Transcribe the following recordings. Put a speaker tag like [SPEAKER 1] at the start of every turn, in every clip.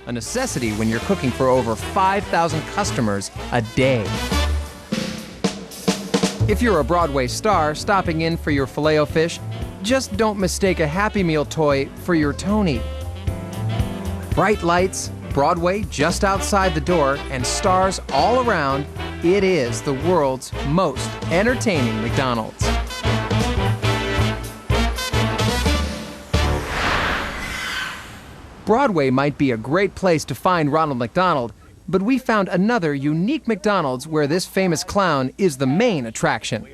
[SPEAKER 1] a necessity when you're cooking for over 5,000 customers a day. If you're a Broadway star stopping in for your Filet-O-Fish, just don't mistake a Happy Meal toy for your Tony. Bright lights, Broadway just outside the door, and stars all around, it is the world's most entertaining McDonald's. Broadway might be a great place to find Ronald McDonald, but we found another unique McDonald's where this famous clown is the main attraction.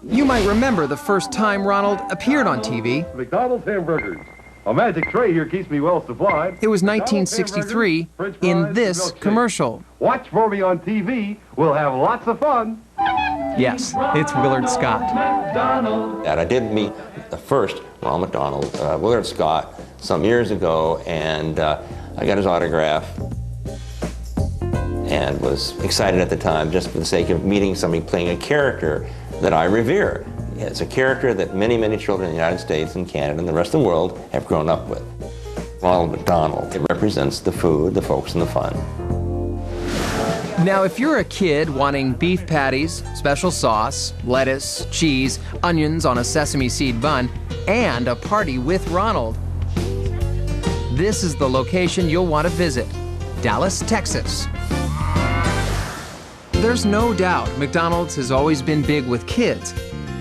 [SPEAKER 1] You might remember the first time Ronald appeared on TV.
[SPEAKER 2] McDonald's hamburgers. A magic tray here keeps me well supplied.
[SPEAKER 1] It was 1963 in this commercial.
[SPEAKER 2] Watch for me on TV. We'll have lots of fun.
[SPEAKER 1] Yes, it's Willard Scott.
[SPEAKER 3] And I did meet the first Ronald McDonald, Willard Scott, some years ago, and I got his autograph and was excited at the time just for the sake of meeting somebody playing a character that I revere. It's a character that many, many children in the United States and Canada and the rest of the world have grown up with. Ronald McDonald. It represents the food, the folks, and the fun.
[SPEAKER 1] Now, if you're a kid wanting beef patties, special sauce, lettuce, cheese, onions on a sesame seed bun, and a party with Ronald, this is the location you'll want to visit, Dallas, Texas. There's no doubt McDonald's has always been big with kids,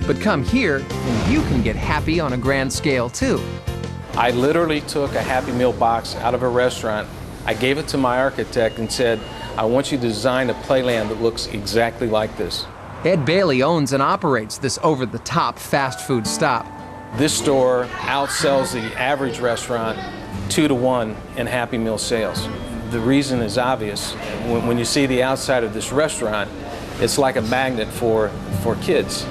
[SPEAKER 1] but come here and you can get happy on a grand scale too.
[SPEAKER 4] I literally took a Happy Meal box out of a restaurant. I gave it to my architect and said, I want you to design a playland that looks exactly like this.
[SPEAKER 1] Ed Bailey owns and operates this over-the-top fast food stop.
[SPEAKER 4] This store outsells the average restaurant 2 to 1 in Happy Meal sales. The reason is obvious. When you see the outside of this restaurant, it's like a magnet for kids.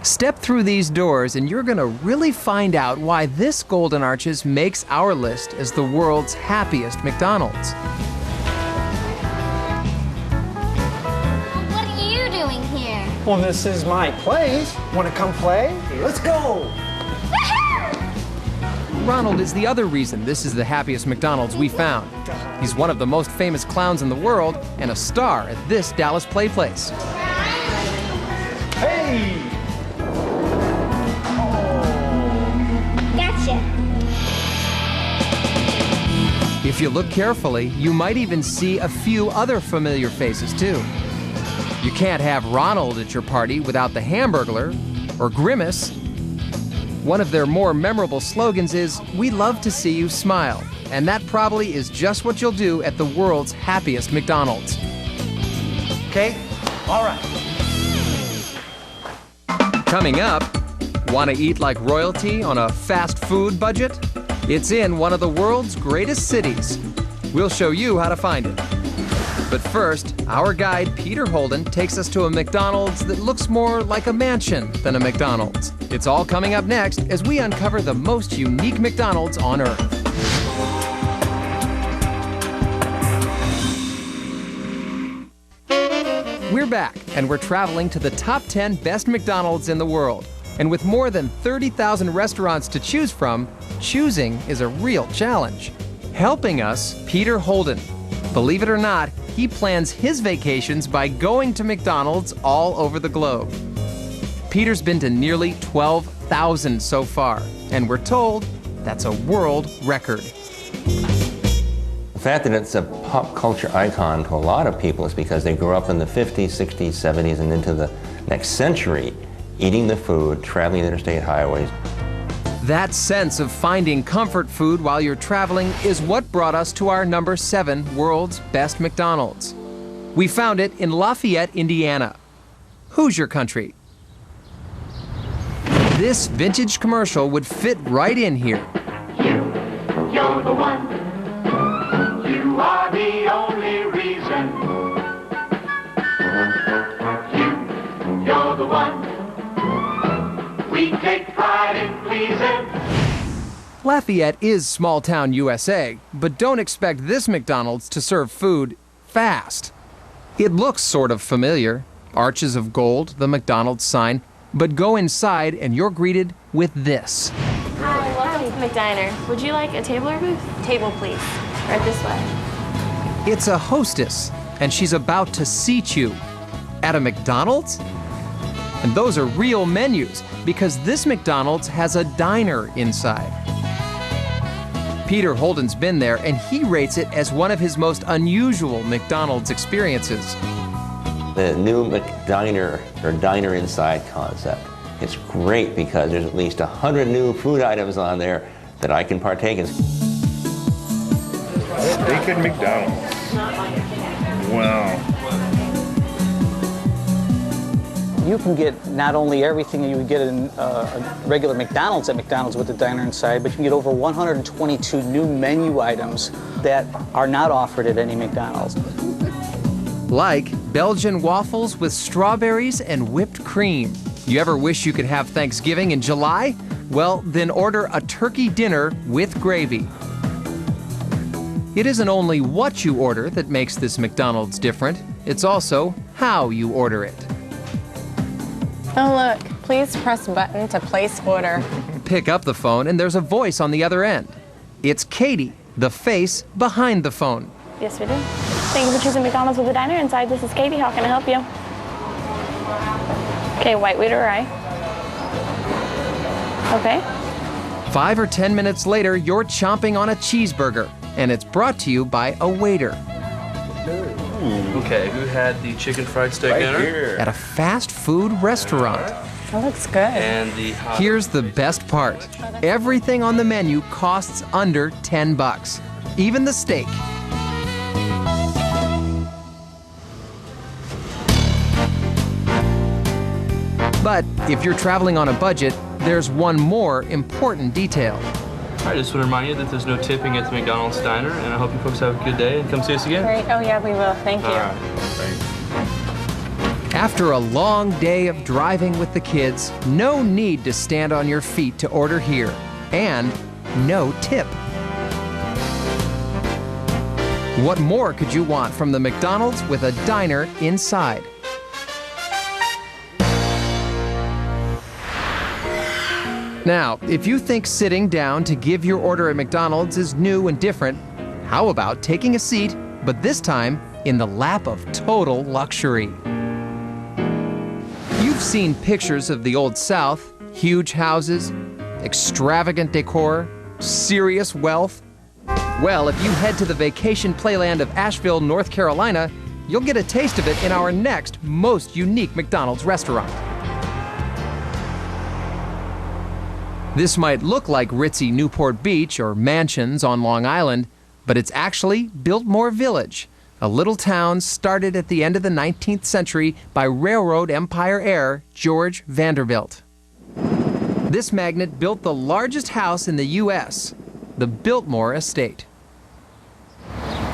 [SPEAKER 1] Step through these doors and you're gonna really find out why this Golden Arches makes our list as the world's happiest McDonald's.
[SPEAKER 5] What are you doing here?
[SPEAKER 6] Well, this is my place. Want to come play? Let's go!
[SPEAKER 1] Ronald is the other reason this is the happiest McDonald's we found. He's one of the most famous clowns in the world and a star at this Dallas play place.
[SPEAKER 6] Hey!
[SPEAKER 5] Gotcha.
[SPEAKER 1] If you look carefully, you might even see a few other familiar faces too. You can't have Ronald at your party without the Hamburglar or Grimace. One of their more memorable slogans is, "We love to see you smile." And that probably is just what you'll do at the world's happiest McDonald's.
[SPEAKER 6] Okay, all right.
[SPEAKER 1] Coming up, want to eat like royalty on a fast food budget? It's in one of the world's greatest cities. We'll show you how to find it. But first, our guide Peter Holden takes us to a McDonald's that looks more like a mansion than a McDonald's. It's all coming up next as we uncover the most unique McDonald's on Earth. We're back, and we're traveling to the top 10 best McDonald's in the world. And with more than 30,000 restaurants to choose from, choosing is a real challenge. Helping us, Peter Holden. Believe it or not, he plans his vacations by going to McDonald's all over the globe. Peter's been to nearly 12,000 so far, and we're told that's a world record.
[SPEAKER 3] The fact that it's a pop culture icon to a lot of people is because they grew up in the 50s, 60s, 70s, and into the next century, eating the food, traveling the interstate highways.
[SPEAKER 1] That sense of finding comfort food while you're traveling is what brought us to our number 7 world's best McDonald's. We found it in Lafayette, Indiana. Who's your country? This vintage commercial would fit right in here.
[SPEAKER 7] You're the one. You are the only reason. You're the one. We take pride in pleasing.
[SPEAKER 1] Lafayette is small-town USA, but don't expect this McDonald's to serve food fast. It looks sort of familiar. Arches of gold, the McDonald's sign, but go inside and you're greeted with this.
[SPEAKER 5] Hi, welcome to Diner. Would you like a table or booth? Table, please. Right this way.
[SPEAKER 1] It's a hostess, and she's about to seat you at a McDonald's? And those are real menus, because this McDonald's has a diner inside. Peter Holden's been there, and he rates it as one of his most unusual McDonald's experiences.
[SPEAKER 3] The new McDiner or diner inside concept. It's great because there's at least 100 new food items on there that I can partake in.
[SPEAKER 8] Steak at McDonald's. Wow.
[SPEAKER 9] You can get not only everything that you would get in a regular McDonald's at McDonald's with the diner inside, but you can get over 122 new menu items that are not offered at any McDonald's.
[SPEAKER 1] Like Belgian waffles with strawberries and whipped cream. You ever wish you could have Thanksgiving in July? Well, then order a turkey dinner with gravy. It isn't only what you order that makes this McDonald's different, it's also how you order it.
[SPEAKER 10] Oh, look, please press button to place order.
[SPEAKER 1] Pick up the phone and there's a voice on the other end. It's Katie, the face behind the phone.
[SPEAKER 5] Yes, we do. Thank you for choosing McDonald's with a diner inside. This is Katie. How can I help you? Okay, white, wheat, or rye. Okay.
[SPEAKER 1] 5 or 10 minutes later, you're chomping on a cheeseburger, and it's brought to you by a waiter.
[SPEAKER 11] Okay, who had the chicken fried steak dinner?
[SPEAKER 3] Here.
[SPEAKER 1] At a fast food restaurant.
[SPEAKER 10] That looks good.
[SPEAKER 11] And the hot
[SPEAKER 1] Here's the best part. Everything on the menu costs under $10. Even the steak. But if you're traveling on a budget, there's one more important detail.
[SPEAKER 11] I just want to remind you that there's no tipping at the McDonald's diner, and I hope you folks have a good day and come see us again.
[SPEAKER 10] Great. Oh, yeah, we will. Thank you.
[SPEAKER 11] All right. Thanks.
[SPEAKER 1] After a long day of driving with the kids, no need to stand on your feet to order here, and no tip. What more could you want from the McDonald's with a diner inside? Now, if you think sitting down to give your order at McDonald's is new and different, how about taking a seat, but this time in the lap of total luxury? You've seen pictures of the Old South, huge houses, extravagant decor, serious wealth. Well, if you head to the vacation playland of Asheville, North Carolina, you'll get a taste of it in our next most unique McDonald's restaurant. This might look like ritzy Newport Beach or mansions on Long Island, but it's actually Biltmore Village, a little town started at the end of the 19th century by railroad empire heir George Vanderbilt. This magnate built the largest house in the U.S., the Biltmore Estate.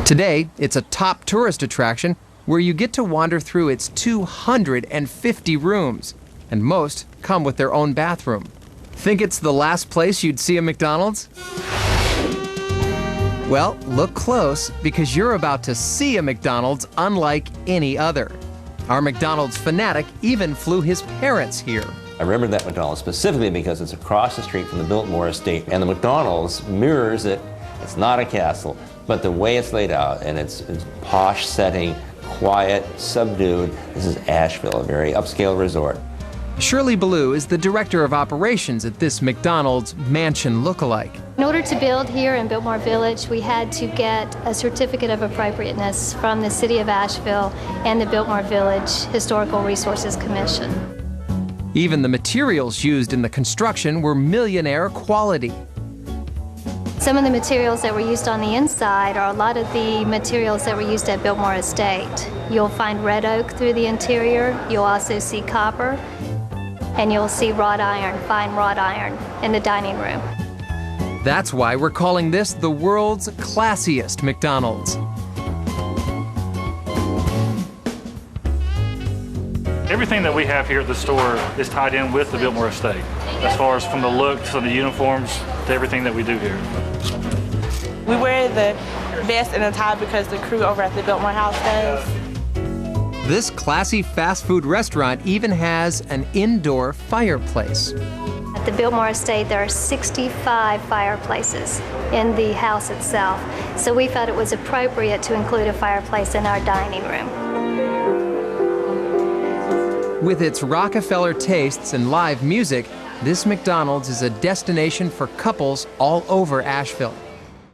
[SPEAKER 1] Today, it's a top tourist attraction where you get to wander through its 250 rooms, and most come with their own bathroom. Think it's the last place you'd see a McDonald's? Well, look close, because you're about to see a McDonald's unlike any other. Our McDonald's fanatic even flew his parents here.
[SPEAKER 3] I remember that McDonald's specifically because it's across the street from the Biltmore Estate, and the McDonald's mirrors it. It's not a castle, but the way it's laid out, and it's posh setting, quiet, subdued. This is Asheville, a very upscale resort.
[SPEAKER 1] SHIRLEY BELUE is the director of operations at this McDonald's mansion lookalike.
[SPEAKER 12] In order to build here in Biltmore Village, we had to get a certificate of appropriateness from the City of Asheville and the Biltmore Village Historical Resources Commission.
[SPEAKER 1] Even the materials used in the construction were millionaire quality.
[SPEAKER 12] Some of the materials that were used on the inside are a lot of the materials that were used at Biltmore Estate. You'll find red oak through the interior. You'll also see copper. And you'll see wrought iron, fine wrought iron, in the dining room.
[SPEAKER 1] That's why we're calling this the world's classiest McDonald's.
[SPEAKER 13] Everything that we have here at the store is tied in with the Biltmore Estate, as far as from the look to the uniforms to everything that we do here.
[SPEAKER 14] We wear the vest and the tie because the crew over at the Biltmore House does.
[SPEAKER 1] This classy fast food restaurant even has an indoor fireplace.
[SPEAKER 12] At the Biltmore Estate, there are 65 fireplaces in the house itself, so we felt it was appropriate to include a fireplace in our dining room.
[SPEAKER 1] With its Rockefeller tastes and live music, this McDonald's is a destination for couples all over Asheville.